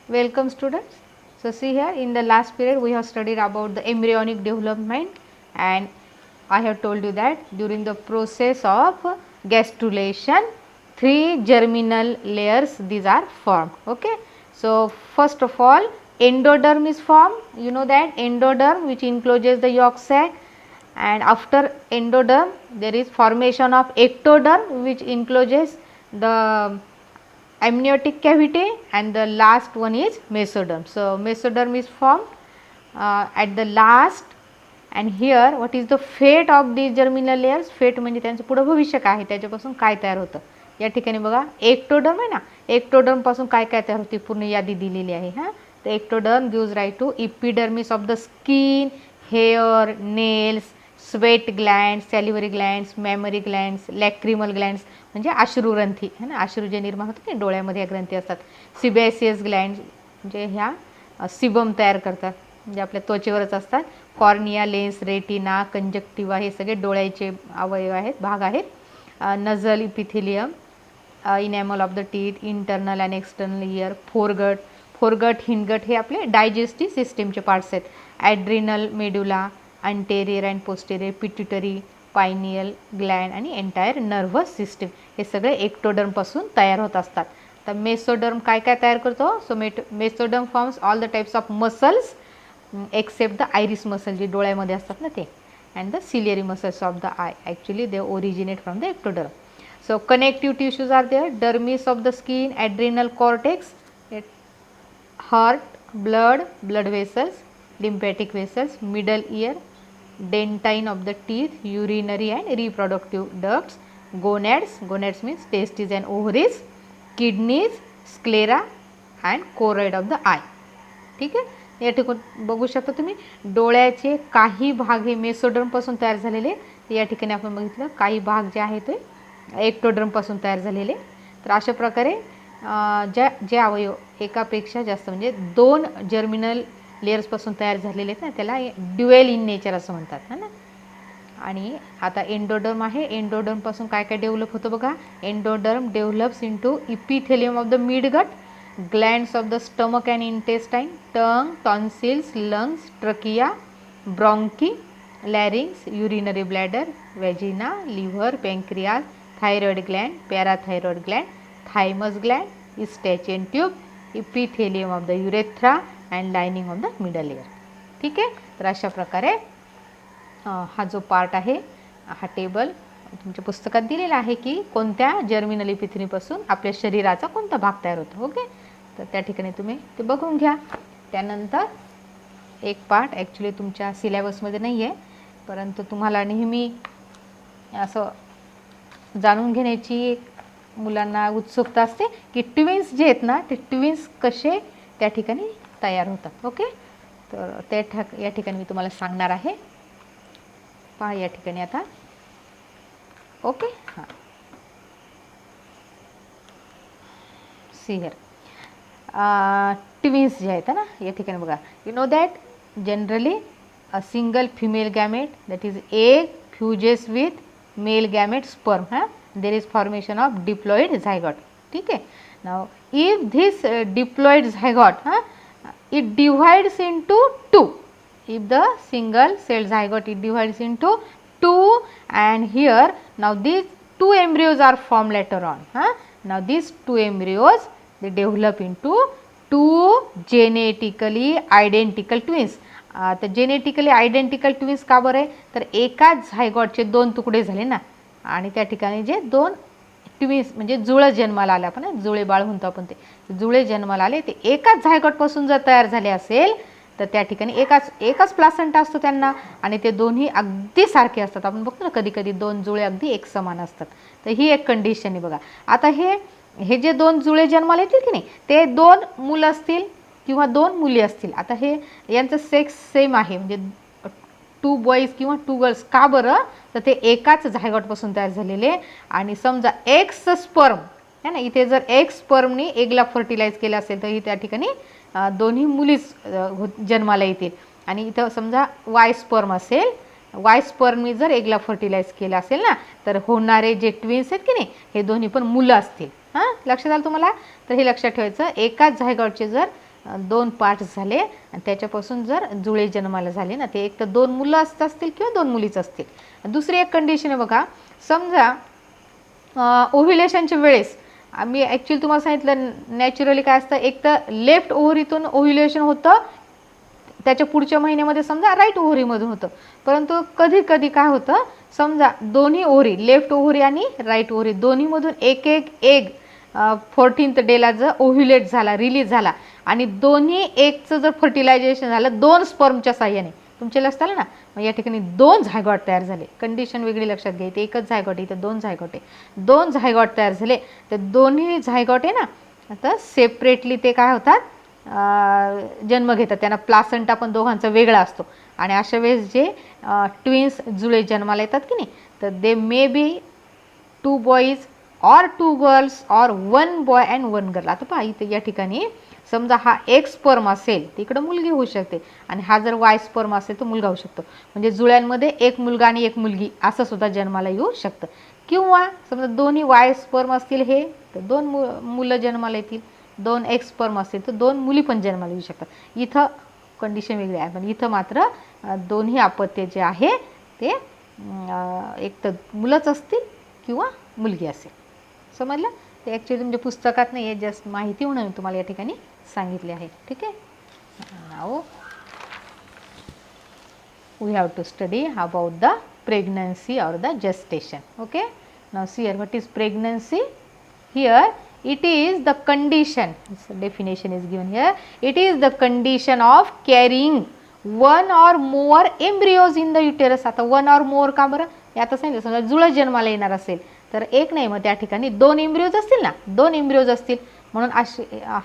Welcome students. So see here, in the last period we have studied about the embryonic development, and I have told you that during the process of gastrulation, three germinal layers these are formed. Okay. So first of all, endoderm is formed. You know that endoderm which encloses the yolk sac, and after endoderm there is formation of ectoderm which encloses the amniotic cavity, and the last one is mesoderm. So mesoderm is formed at the last, and here what is the fate of these germinal layers? Fate म्हणजे त्यांचं पुढे भविष्य काय आहे, त्याच्यापासून काय तयार होतं. या ठिकाणी बघा एक्टोडर्म आहे ना, एक्टोडर्म पासून काय काय तयार होते पूर्ण यादी दिलेली आहे. हां, तर ectoderm gives rise to epidermis of the skin, hair, nails, sweat gland, salivary glands, mammary glands, lacrimal glands म्हणजे अश्रुग्रंथी है ना, अश्रू जे निर्माण होतात की डोळ्यामध्ये या ग्रंथी असतात. सिबॅसियस ग्लँड्स म्हणजे ह्या सिबम तयार करतात, म्हणजे आपल्या त्वचेवरच असतात. कॉर्निया, लेन्स, रेटिना, कंजक्टिवा हे सगळे डोळ्याचे अवयव आहेत, भाग आहेत. Nasal epithelium, enamel of the teeth, internal and external year, foregut, foregut, hindgut हे आपले डायजेस्टिव्ह सिस्टीमचे पार्ट्स आहेत. Adrenal मेड्युला, अंटेरियर and posterior, pituitary, पायनियल Gland आणि एंटायर नर्व्हस सिस्टीम हे सगळे एक्टोडर्मपासून तयार होत असतात. तर मेसोडर्म काय काय तयार करतो? So mesoderm forms all the types of muscles except the iris muscle जे डोळ्यामध्ये असतात ना ते, and the ciliary muscles of the eye. Actually they originate from the ectoderm. So connective tissues are there, dermis of the skin, adrenal cortex, heart, blood vessels, lymphatic vessels, middle ear, dentine of the teeth, urinary and reproductive ducts, gonads means testes and ovaries, kidneys, sclera and choroid of the eye. ठीक आहे. या ठिकाणी बघू शकता तुम्ही डोळ्याचे काही भाग हे मेसोडर्म पासून तयार झालेले. या ठिकाणी आपण बघितलं काही भाग जे आहेत ते एक्टोडर्म पासून तयार झालेले. तर अशा प्रकारे जे अवयव एकापेक्षा जास्त म्हणजे दोन जर्मिनल लेयर्सपासून तयार झालेले आहेत ना, त्याला ड्युएल इन नेचर असं म्हणतात है ना. आणि आता एंडोडर्म आहे. एंडोडर्मपासून काय काय डेव्हलप होतं बघा. Endoderm develops into epithelium of the midgut, glands of the stomach and intestine, tongue, tonsils, lungs, trachea, bronchi, larynx, urinary bladder, vagina, liver, pancreas, thyroid gland, parathyroid gland, thymus gland, Eustachian tube, epithelium of the urethra and lining of the middle ear. ठीक आहे. तर अशा प्रकारे हा जो part आहे, हा table तुमच्या पुस्तकात दिलेला आहे की कोणत्या जर्मिनल इपिथेलियमपासून आपल्या शरीराचा कोणता भाग तयार होतो. ओके. तर त्या ठिकाणी तुम्ही ते बघून घ्या. त्यानंतर एक पार्ट ॲक्च्युली तुमच्या सिलेबसमध्ये नाही आहे, परंतु तुम्हाला नेहमी असं जाणून घेण्याची मुलांना उत्सुकता असते की ट्विन्स जे आहेत ना, ते ट्विन्स कसे त्या ठिकाणी तयार होतात. ओके. तर या ठिकाणी मी तुम्हाला सांगणार आहे. पहा या ठिकाणी आता. ओके. हां, सी हिअर ट्विन्स जे आहेत ना, या ठिकाणी बघा. You know that generally a single female gamete that is egg fuses with male gamete sperm. हां, there is formation of diploid zygote. ठीक आहे. Now if this diploid zygote it divides into two. If the single cell zygote it divides into two, and here now these two embryos are formed later on. Now these two embryos they develop into two genetically identical twins. तर genetically identical twins का बरं आहे, तर एकाच झायगॉटचे दोन तुकडे झाले ना, आणि त्या ठिकाणी जे दोन ट्विन्स म्हणजे जुळं जन्माला आले, आपण जुळे बाळ म्हणतो आपण, ते जुळे जन्माला आले ते एकाच झायगॉटपासून जर तयार झाले असेल तर त्या ठिकाणी एकाच प्लासेंटा असतो त्यांना, आणि ते दोन्ही अगदी सारखे असतात. आपण बघतो ना कधी कधी दोन जुळे अगदी एक समान असतात. तर ही एक कंडिशन आहे बघा. आता हे जे दोन जुळे जन्माला येतील की नाही, ते दोन मुलं असतील किंवा दोन मुली असतील. आता हे यांचं सेक्स सेम आहे, म्हणजे टू बॉईज किंवा टू गर्ल्स. का बरं, तर ते एकाच झायगॉटपासून तयार झालेले. आणि समजा एक्स स्पर्म है ना, इथे जर एक्स स्पर्मनी एगला फर्टिलाइज केलं असेल तर ही त्या ठिकाणी दोन्ही मुलीच जन्माला येतील. आणि इथं समजा वाय स्पर्म असेल, वाय स्पर्मनी जर एगला फर्टिलाइज केलं असेल ना, तर होणारे जे ट्विन्स आहेत की नाही हे दोन्ही पण मुलं असतील. हां, लक्षात आलं तुम्हाला. तर हे लक्षात ठेवायचं, एकाच झायगॉटचे जर 2 पार्ट्स झाले आणि त्याच्यापासून जर जुळे जन्माला झाले ना, ते एक तर 2 मुलं असतील किंवा 2 मुलीच असतील. दुसरी एक कंडिशन आहे बघा, समजा ओव्ह्युलेशनच्या वेळेस आम्ही ॲक्च्युअली तुम्हाला सांगितलं नॅचरली काय असतं, एक तर लेफ्ट ओव्हरीतून ओव्ह्युलेशन होतं, त्याच्या पुढच्या महिन्यामध्ये समजा राईट ओव्हरीमधून होतं. परंतु कधी कधी काय होतं, समजा दोन्ही ओव्हरी लेफ्ट ओव्हरी आणि राईट ओव्हरी दोन्हीमधून एक एक एग 14th डेला जर ओव्ह्युलेट झाला, रिलीज झाला आणि दोन्ही एगचं जर फर्टिलायझेशन झालं 2 स्पर्मच्या साह्याने, तुमच्या लक्षात आलं ना, मग या ठिकाणी 2 झायगॉट तयार झाले. कंडिशन वेगळी लक्षात घ्या, इथे एकच झायगॉट, इथे 2 झायगॉट आहे. 2 झायगॉट तयार झाले, तर दोन्ही झायगॉट आहे ना, आता सेपरेटली ते काय होतात, जन्म घेतात. त्यांना प्लासेंटा पण दोघांचा वेगळा असतो. आणि अशा वेळेस जे ट्विन्स जुळे जन्माला येतात की नाही, तर दे मे बी 2 बॉईज और 2 गर्ल्स और 1 बॉय अँड 1 गर्ल. आता पहा इथे या ठिकाणी समजा हा एक्स स्पर्म असेल तर इकडं मुलगी होऊ शकते, आणि हा जर वाय स्पर्म असेल तर मुलगा होऊ शकतो. म्हणजे जुळ्यांमध्ये एक मुलगा आणि एक मुलगी असं सुद्धा जन्माला येऊ शकतं. किंवा समजा दोन्ही वाय स्पर्म असतील हे, तर 2 मुलं जन्माला येतील. 2 एक्स स्पर्म असतील तर 2 मुली पण जन्माला येऊ शकतात. इथं कंडिशन वेगळी आहे, पण इथं मात्र दोन्ही अपत्य जे आहे ते एक तर मुलंच असतील किंवा मुलगी असेल. समजलं? ते ॲक्च्युअली तुमच्या पुस्तकात नाही आहे, जस्ट माहिती म्हणून मी तुम्हाला या ठिकाणी सांगितले आहे. ठीक आहे. Now we have to study about the pregnancy और the gestation. Okay, now see here, what is pregnancy? Here it is the condition, definition is given here, it is the condition of carrying 1 or more embryos in the uterus. आता 1 or more का बरं, यात सांगितलं समजा जुळं जन्माला येणार असेल तर एक नाही, मग त्या ठिकाणी 2 एम्ब्रियोज असतील ना, 2 एम्ब्रियोज असतील, म्हणून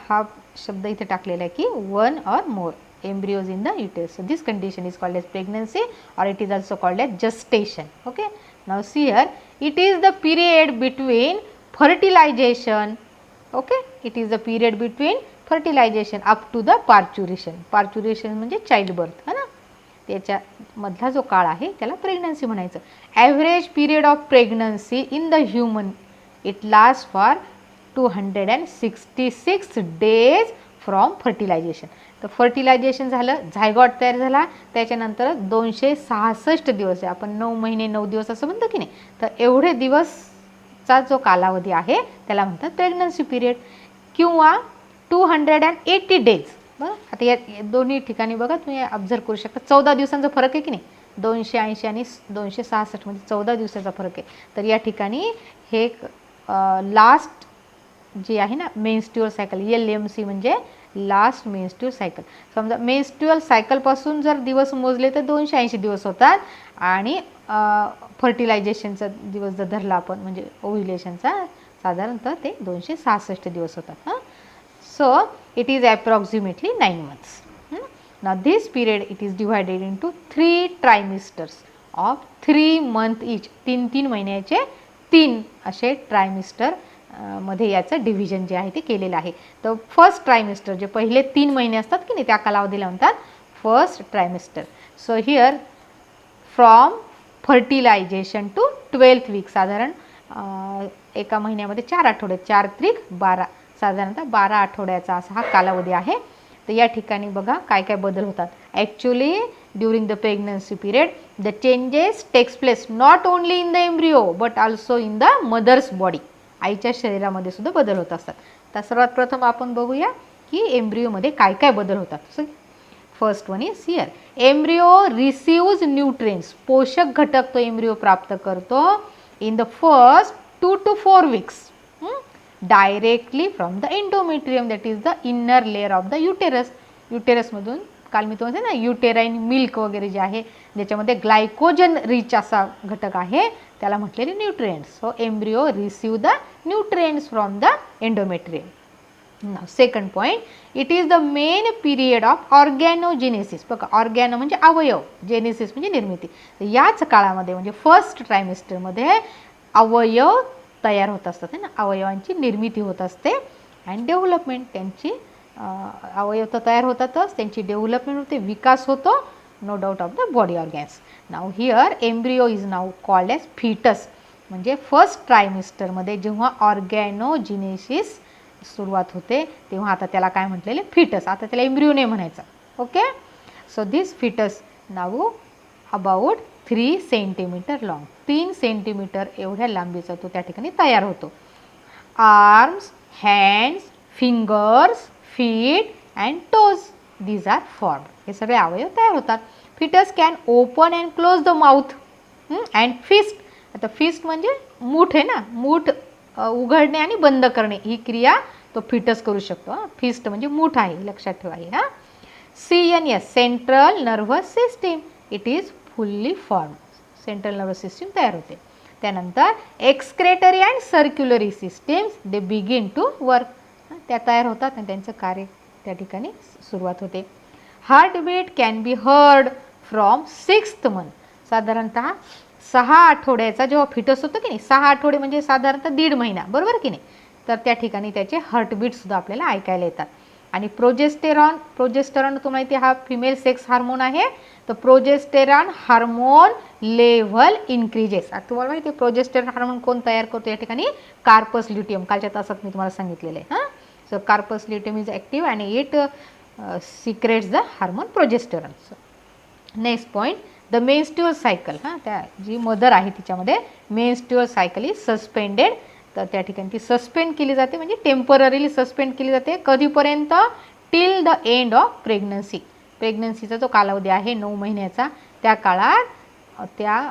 हा शब्द इथे टाकलेला आहे की 1 or more embryos in the uterus. So this condition is called as pregnancy, or it is also called as gestation. Okay, now see here, it is the period between fertilization. Okay, it is the period between fertilization up to the parturition. Parturition म्हणजे child birth है ना, त्याच्या मधला जो काळ आहे त्याला pregnancy म्हणायचं. Average period of pregnancy in the human, it last for 266 days from fertilization. तर फर्टिलायझेशन झालं, झायगॉट तयार झाला, त्याच्यानंतर 266 दिवस आहे. आपण 9 महिने 9 दिवस असं म्हणतो की नाही, तर एवढे दिवसचा जो कालावधी आहे त्याला म्हणतात प्रेग्नन्सी पिरियड. किंवा 280 days. बरं, आता या दोन्ही ठिकाणी बघा तुम्ही ऑब्झर्व करू शकता 14 दिवसांचा फरक आहे की नाही, 280 आणि 266 मध्ये 14 दिवसाचा फरक आहे. तर या ठिकाणी हे लास्ट जे आहे ना मेन्स्ट्रुअल सायकल, LMC म्हणजे लास्ट मेन्स्ट्रुअल सायकल. समजा मेन्स्ट्रुअल सायकलपासून जर दिवस मोजले तर 280 दिवस होतात, आणि फर्टिलायझेशनचा दिवस जर धरला आपण म्हणजे ओव्ह्युलेशनचा, साधारणतः ते 266 दिवस होतात. हां, so it is approximately 9 months. Now this period it is divided into 3 trimesters of 3 months each. 3 महिन्याचे 3 असे ट्रायमिस्टर मध्ये याचं डिव्हिजन जे आहे ते केलेलं आहे. तर फर्स्ट ट्रायमिस्टर जे पहिले 3 महिने असतात की नाही त्या कालावधीला म्हणतात first trimester. So here from fertilisation to 12th week, साधारण एका महिन्यामध्ये 4 आठवडे, 4 त्रिक 12, साधारणतः 12 आठवड्याचा असा हा कालावधी आहे. तर या ठिकाणी बघा काय काय बदल होतात. Actually during the pregnancy period the changes takes place not only in the embryo but also in the mother's body. आईच्या शरीरामध्ये सुद्धा बदल होत असतात. तर सर्वात प्रथम आपण बघूया की एम्ब्रिओमध्ये काय काय बदल होतात. First one is here, embryo receives nutrients. पोषक घटक तो एम्ब्रिओ प्राप्त करतो in the first 2 to 4 weeks directly from the endometrium, that is the inner layer of the uterus. युटेरसमधून काल मी तुम्हाला ना युटेराइन मिल्क वगैरे जे आहे ज्याच्यामध्ये ग्लायकोजन रिच असा घटक आहे त्याला म्हटलेले nutrients. So embryo receive the nutrients from the endometrium. Now second point, it is the main period of organogenesis. बघा, ऑर्गॅनो म्हणजे अवयव, जेनेसिस म्हणजे निर्मिती. तर याच काळामध्ये म्हणजे फर्स्ट ट्रायमिस्टरमध्ये अवयव तयार होत असतात ना, अवयवांची निर्मिती होत असते. अँड डेव्हलपमेंट, त्यांची अवयव तर तयार होतातच, त्यांची डेव्हलपमेंट होते, विकास होतो, no doubt of the body organs. Now here embryo is now called as foetus. म्हणजे फर्स्ट ट्रायमिस्टरमध्ये जेव्हा ऑर्गॅनोजिनेसिस सुरुवात होते तेव्हा आता त्याला काय म्हटलेले फिटस, आता त्याला एम्ब्रियो नाही म्हणायचं. Okay, so this fetus now about 3 centimetre long, 3 centimetre एवढ्या लांबीचा तो त्या ठिकाणी तयार होतो. Arms, hands, fingers, feet and toes these are form. हे सगळे अवयव तयार होतात. Fetus can open and close the mouth and fist. आता फिस्ट म्हणजे मूठ आहे ना, मूठ उघडणे आणि बंद करणे ही क्रिया तो फिटस करू शकतो. फिस्ट म्हणजे मूठ आहे, लक्षात ठेवा हे. CNS central nervous system, it is fully form. Central nervous system तयार होते. त्यानंतर excretory and circulatory systems they begin to work. त्या तयार होतात आणि त्यांचं कार्य त्या ठिकाणी सुरुवात होते. Heartbeat can be heard from 6th month. साधारणतः 6 आठवड्याचा जेव्हा फिटस होतं की नाही, 6 आठवडे म्हणजे साधारणतः 1.5 महिना, बरोबर की नाही. तर त्या ठिकाणी त्याचे हार्टबीटसुद्धा आपल्याला ऐकायला येतात. आणि प्रोजेस्टेरॉन, प्रोजेस्टेरॉन तुम्हाला माहिती हा फिमेल सेक्स हार्मोन आहे. तर प्रोजेस्टेरॉन हार्मोन लेव्हल इन्क्रीजेस. आता तुम्हाला माहिती आहे प्रोजेस्टेरॉन हार्मोन कोण तयार करतो या ठिकाणी, कार्पस ल्युटियम. कालच्या तासात मी तुम्हाला सांगितलेलं आहे. So corpus luteum is active आणि it secretes the hormone progesterone. Next point, the menstrual cycle. त्या जी मदर आहे तिच्यामध्ये मेन्स्ट्रुअल सायकल इज सस्पेंडेड. तर त्या ठिकाणी ती सस्पेंड केली जाते, म्हणजे टेम्पररीली सस्पेंड केली जाते. कधीपर्यंत, till the end of pregnancy. प्रेग्नन्सीचा जो कालावधी आहे 9 महिन्याचा, त्या काळात त्या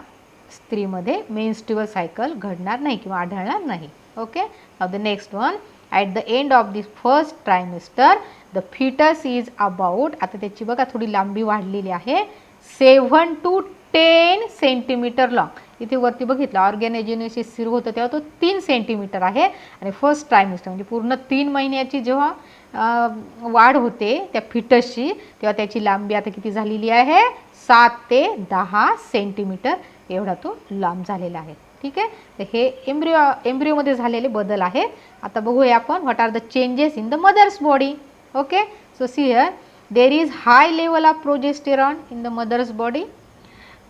स्त्रीमध्ये मेन्स्ट्रुअल सायकल घडणार नाही किंवा आढळणार नाही. Okay, now the next one, at the end of this first trimester the foetus is about, आता त्याची बघा थोडी लांबी वाढलेली आहे, 7 to 10 सेंटीमीटर लॉंग. इथे वरती बघितलं ऑर्गॅनोजेनेसिस सुरू होतं तेव्हा तो 3 सेंटीमीटर आहे. आणि फर्स्ट ट्रायमिस्टर म्हणजे पूर्ण 3 महिन्याची जेव्हा वाढ होते त्या फिटसची, तेव्हा त्याची लांबी आता किती झालेली आहे, 7 ते 10 सेंटीमीटर एवढा तो लांब झालेला आहे. ठीक आहे, तर हे एम्ब्रिओमध्ये झालेले बदल आहेत. आता बघूया आपण what are the changes in the mother's body. Okay, so see here there is high level of progesterone in the mother's body.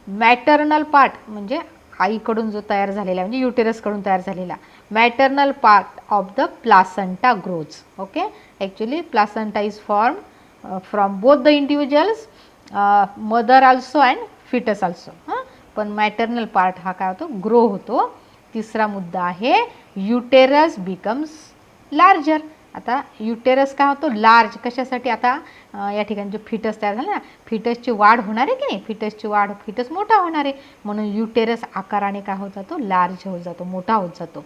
Maternal part म्हणजे आईकडून जो तयार झालेला म्हणजे युटेरसकडून तयार झालेला maternal part of the placenta grows. Okay, actually placenta is form from both the individuals, mother also and foetus also. पण मॅटर्नल पार्ट हा काय होतो, ग्रो होतो. तिसरा मुद्दा आहे युटेरस बिकम्स लार्जर. आता युटेरस काय होतो, लार्ज. कशासाठी, आता या ठिकाणी जो फिटस तयार झाला ना, फिटसची वाढ होणार आहे की नाही, फिटसची वाढ, फिटस मोठा होणार आहे म्हणून युटेरस आकाराने काय होत जातो, लार्ज होत जातो, मोठा होत जातो.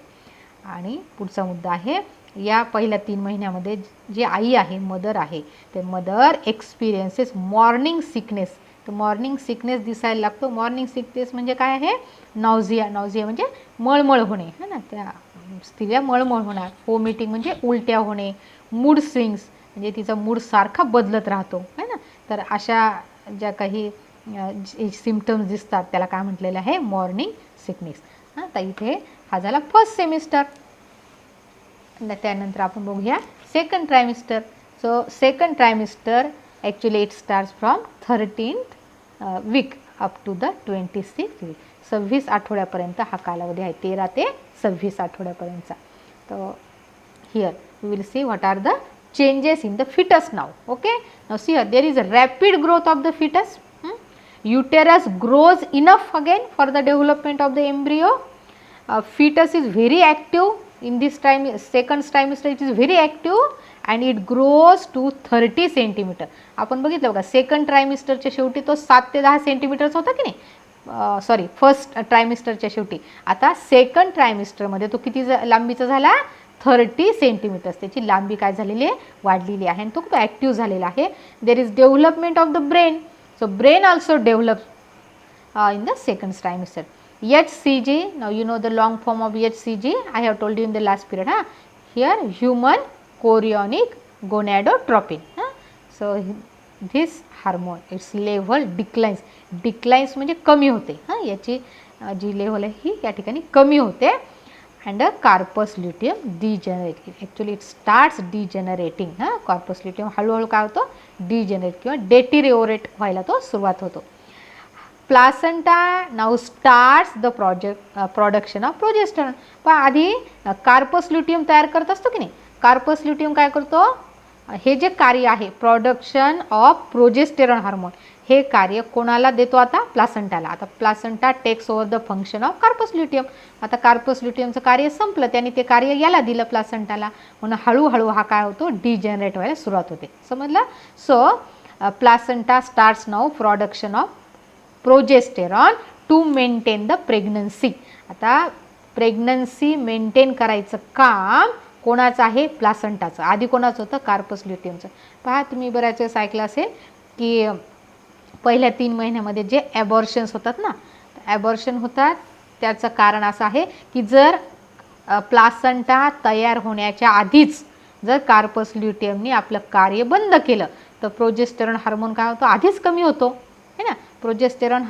आणि पुढचा मुद्दा आहे, या पहिल्या 3 महिन्यामध्ये जी आई आहे, मदर आहे, ते मदर एक्सपिरियन्सेस मॉर्निंग सिकनेस. तर मॉर्निंग सिकनेस दिसायला लागतो. मॉर्निंग सिकनेस म्हणजे काय आहे, नॉझिया. नॉझिया म्हणजे मळमळ होणे, है ना, त्या स्त्रीला मळमळ होणार. व्हॉमिटिंग म्हणजे उलट्या होणे. मूड स्विंग्स म्हणजे तिचा मूड सारखा बदलत राहतो, है ना. तर अशा ज्या काही सिम्पटम्स दिसतात त्याला काय म्हटलेलं आहे, मॉर्निंग सिकनेस. तर इथे हा झाला फर्स्ट सेमिस्टर. त्यानंतर आपण बघूया second trimester. So second trimester actually it starts from 13th week up to the 26th week. 26 आठवड्यापर्यंत हा कालावधी आहे, 13 ते 26 आठवड्यापर्यंतचा. तर here we will see what are the changes in the fetus now. Okay, now see here, there is a rapid growth of the fetus. Uterus grows enough again for the development of the embryo. Fetus is very active in this time, second trimester it is very active and it grows to 30 centimetre. आपण बघितलं बघा second ट्रायमिस्टरच्या शेवटी तो 7 ते 10 सेंटीमीटरचा होता की नाही, sorry first ट्रायमिस्टरच्या शेवटी. आता सेकंड ट्रायमिस्टरमध्ये तो किती लांबीचा झाला, 30 सेंटीमीटर्स. त्याची लांबी काय झालेली आहे, वाढलेली आहे आणि तो खूप ॲक्टिव्ह झालेला आहे. There is development of the brain. So brain also develop in the second trimester. HCG, now you know the long form of HCG, I have told you in the last period. Here human chorionic gonadotropin. So this hormone its level declines. Declines म्हणजे कमी होते. याची जी level आहे ही या ठिकाणी कमी होते. and a corpus luteum degenerate. Actually it starts degenerating. Corpus luteum हळूहळू काय होतो, degenerate किंवा deteriorate व्हायला तो सुरुवात होतो. Placenta now starts the production of progesterone. पण आधी कार्पस ल्युटियम तयार करत असतो की नाही, कार्पस ल्युटियम काय करतो, हे जे कार्य आहे प्रोडक्शन ऑफ प्रोजेस्टेरॉन हार्मोन, हे कार्य कोणाला देतो आता, प्लासेंटाला. आता placenta takes over the function of corpus luteum. आता कार्पस ल्युटियमचं कार्य संपलं, त्याने ते कार्य याला दिलं प्लासेंटाला, म्हणून हळूहळू हा काय होतो, डिजेनरेट व्हायला सुरुवात होते. समजलं. So placenta starts now production of progesterone to maintain the pregnancy. आता प्रेग्नन्सी मेंटेन करायचं काम कोणाचं आहे, प्लासेंटाचं. आधी कोणाचं होतं, कार्पस ल्युटियमचं. पहा तुम्ही बऱ्याच वेळेस ऐकलं असेल की पहिल्या 3 महिन्यामध्ये जे ॲबॉर्शन्स होतात ना, ॲबॉर्शन होतात त्याचं कारण असं आहे की जर प्लासेंटा तयार होण्याच्या आधीच जर कार्पस ल्युटियमने आपलं कार्य बंद केलं तर प्रोजेस्टेरॉन हार्मोन काय होतो, आधीच कमी होतो है ना. प्रोजेस्टेरॉन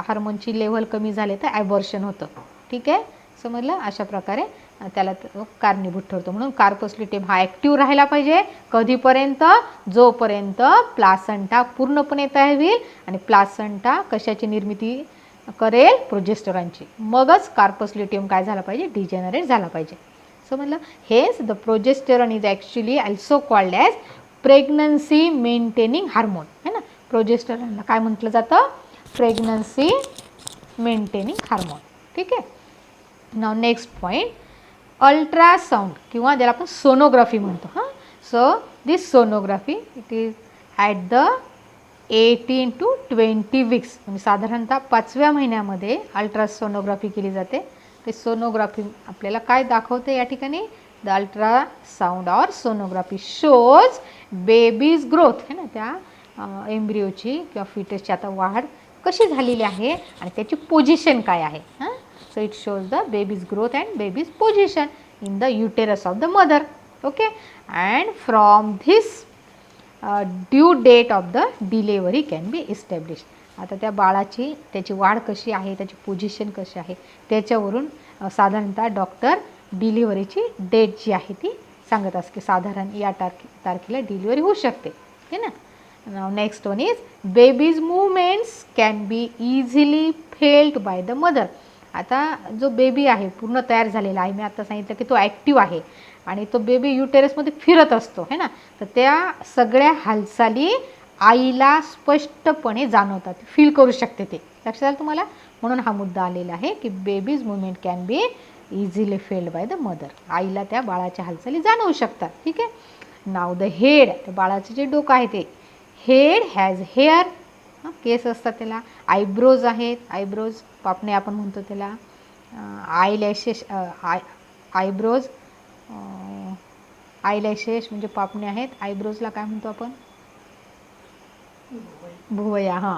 हार्मोनची लेवल कमी झाले तर ॲबॉर्शन होतं. ठीक आहे, समजलं. अशा प्रकारे त्याला कारणीभूत ठरतो. म्हणून कार्पस ल्युटियम हा ॲक्टिव्ह राहायला पाहिजे कधीपर्यंत, जोपर्यंत प्लासेंटा पूर्णपणे तयार होईल आणि प्लासेंटा कशाची निर्मिती करेल, प्रोजेस्टेरॉनची. मगच कार्पस ल्युटियम काय झाला पाहिजे, डिजेनरेट झाला पाहिजे. समजलं. हेच the progesterone is actually also called as pregnancy maintaining hormone है ना. प्रोजेस्टेरॉनला काय म्हटलं जातं, प्रेग्नन्सी मेंटेनिंग हार्मोन. ठीक आहे. नाउ नेक्स्ट पॉईंट, अल्ट्रासाउंड किंवा ज्याला आपण सोनोग्राफी म्हणतो. हां, so this sonography it is at the 18 to 20 weeks, म्हणजे साधारणतः 5व्या महिन्यामध्ये अल्ट्रासोनोग्राफी केली जाते. ते सोनोग्राफी आपल्याला काय दाखवते या ठिकाणी, the ultrasound or sonography shows babies growth है ना, त्या एम्ब्रिओची किंवा फिटसची आता वाढ कशी झालेली आहे आणि त्याची पोझिशन काय आहे. हां, so it shows the baby's growth and baby's position in the uterus of the mother. Okay, and from this due date of the delivery can be establish. आता त्या बाळाची त्याची वाढ कशी आहे, त्याची पोझिशन कशी आहे, त्याच्यावरून साधारणतः डॉक्टर डिलिव्हरीची डेट जी आहे ती सांगत असते की साधारण या तारखेला डिलिव्हरी होऊ शकते है ना. Now next one is babies movements can be easily failed by the mother. आता जो बेबी आहे पूर्ण तयार झालेला आहे, मी आता सांगितलं की तो ॲक्टिव्ह आहे आणि तो बेबी युटेरसमध्ये फिरत असतो है ना, तर त्या सगळ्या हालचाली आईला स्पष्टपणे जाणवतात, फील करू शकते ते. लक्षात आलं तुम्हाला. म्हणून हा मुद्दा आलेला आहे की babies movement can be easily failed by the mother. आईला त्या बाळाच्या हालचाली जाणवू शकतात. ठीक आहे. नाव द हेड, त्या बाळाचं जे डोकं आहे ते हेड हॅज हेअर, केस असतात त्याला, आयब्रोज आहेत, आयब्रोज पापणे आपण म्हणतो त्याला, आयलॅशेस आयब्रोज आयलॅशेस म्हणजे पापणे आहेत, आयब्रोजला काय म्हणतो आपण, भुवया. हां,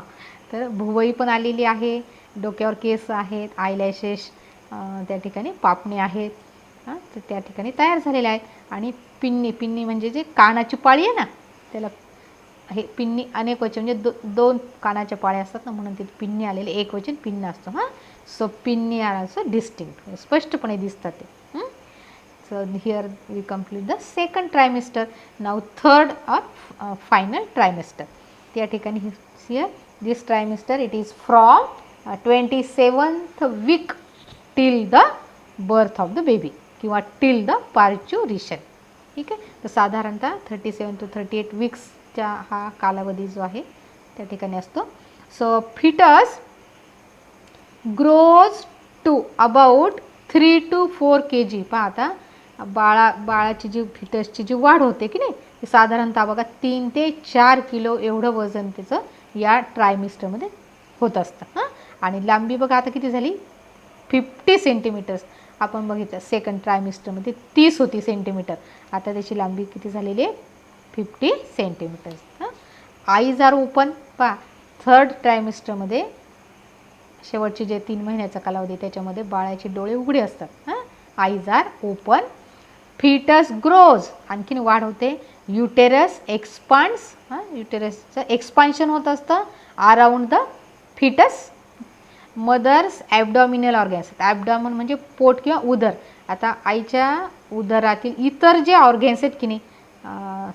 तर भुवई पण आलेली आहे, डोक्यावर केस आहेत, आयलॅशेस त्या ठिकाणी पापणे आहेत. हां, तर त्या ठिकाणी तयार झालेले आहेत. आणि पिन्नी, पिन्नी म्हणजे जे कानाची पाळी आहे ना त्याला हे पिन्नी अनेक वचन म्हणजे दोन कानाच्या पाळ्या असतात ना, म्हणून ते पिन्नी आलेले एक वचन पिन्न असतो. हां, so pinnae are also distinct, स्पष्टपणे दिसतात ते. So here we complete the second trimester. Now third or final trimester. त्या ठिकाणी here this trimester it is from 27th week till the birth of the baby किंवा till the parturition. ठीक आहे. तर साधारणतः 37 to 38 वीक्सचा हा कालावधी जो आहे त्या ठिकाणी असतो. So fetus grows to about 3 to 4 kg. पहा आता बाळाची जी फिटसची जी वाढ होते की नाही ती साधारणतः बघा 3 ते 4 किलो एवढं वजन त्याचं या ट्रायमिस्टरमध्ये होत असतं. हां, आणि लांबी बघा आता किती झाली, 50 सेंटीमीटर्स. आपण बघितलं सेकंड ट्रायमिस्टरमध्ये 30 होती सेंटीमीटर, आता त्याची लांबी किती झालेली आहे, 50 सेंटीमीटर्स. हां, आईज आर ओपन. पहा थर्ड ट्रायमिस्टरमध्ये शेवटचे जे 3 महिन्याचा कालावधी त्याच्यामध्ये बाळाचे डोळे उघडे असतात. हां, eyes are open. Fetus grows, आणखीन वाढ होते. युटेरस एक्सपांड्स, हां, युटेरसचं एक्सपान्शन होत असतं around the foetus. Mother's abdominal organs, abdomen म्हणजे पोट किंवा उदर. आता आईच्या उदरातील इतर जे ऑर्गन्स आहेत की नाही,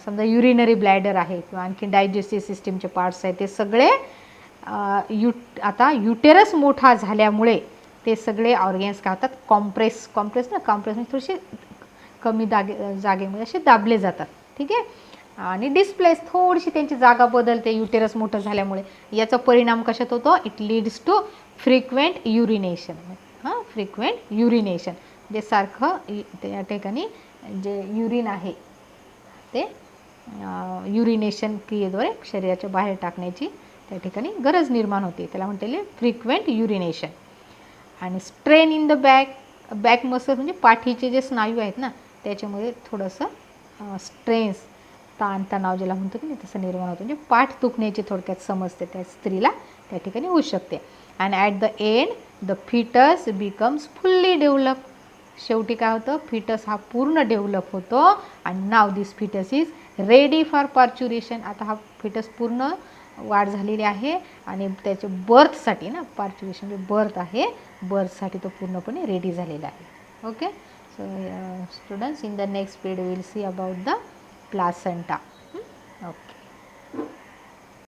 समजा युरिनरी ब्लॅडर आहे किंवा आणखी डायजेस्टिव्ह सिस्टीमचे पार्ट्स आहेत, ते सगळे आता युटेरस मोठा झाल्यामुळे ते सगळे ऑर्गन्स काय होतात, कॉम्प्रेस. कॉम्प्रेस ना, कॉम्प्रेस म्हणजे थोडेसे कमी जागेमध्ये असे दाबले जातात. ठीक आहे. आणि डिस्प्लेस थोडीशी त्यांची जागा बदलते युटेरस मोठं झाल्यामुळे. याचा परिणाम कशात होतो? It leads to frequent urination. Frequent urination जे सारखं त्या ठिकाणी जे युरिन आहे ते युरिनेशन क्रियेद्वारे शरीराच्या बाहेर टाकण्याची त्या ठिकाणी गरज निर्माण होते. त्याला म्हणते फ्रिक्वेंट युरिनेशन. आणि strain in the back muscle म्हणजे पाठीचे जे स्नायू आहेत ना त्याच्यामध्ये थोडंसं स्ट्रेन्स ताणतणाव ज्याला म्हणतो की नाही तसं निर्माण होतं. म्हणजे पाठ दुखण्याची थोडक्यात समजते त्या स्त्रीला त्या ठिकाणी होऊ शकते. And at the end the fetus becomes fully develop. शेवटी काय होतं? फिटस हा पूर्ण डेव्हलप होतो. आणि now this fetus is ready for parturition. आता हा फिटस पूर्ण वाढ झालेली आहे आणि त्याच्या बर्थसाठी ना पार्च्युरेशन जे बर्थ आहे बर्थसाठी तो पूर्णपणे रेडी झालेला आहे. Okay. So students in the next period will see about the placenta.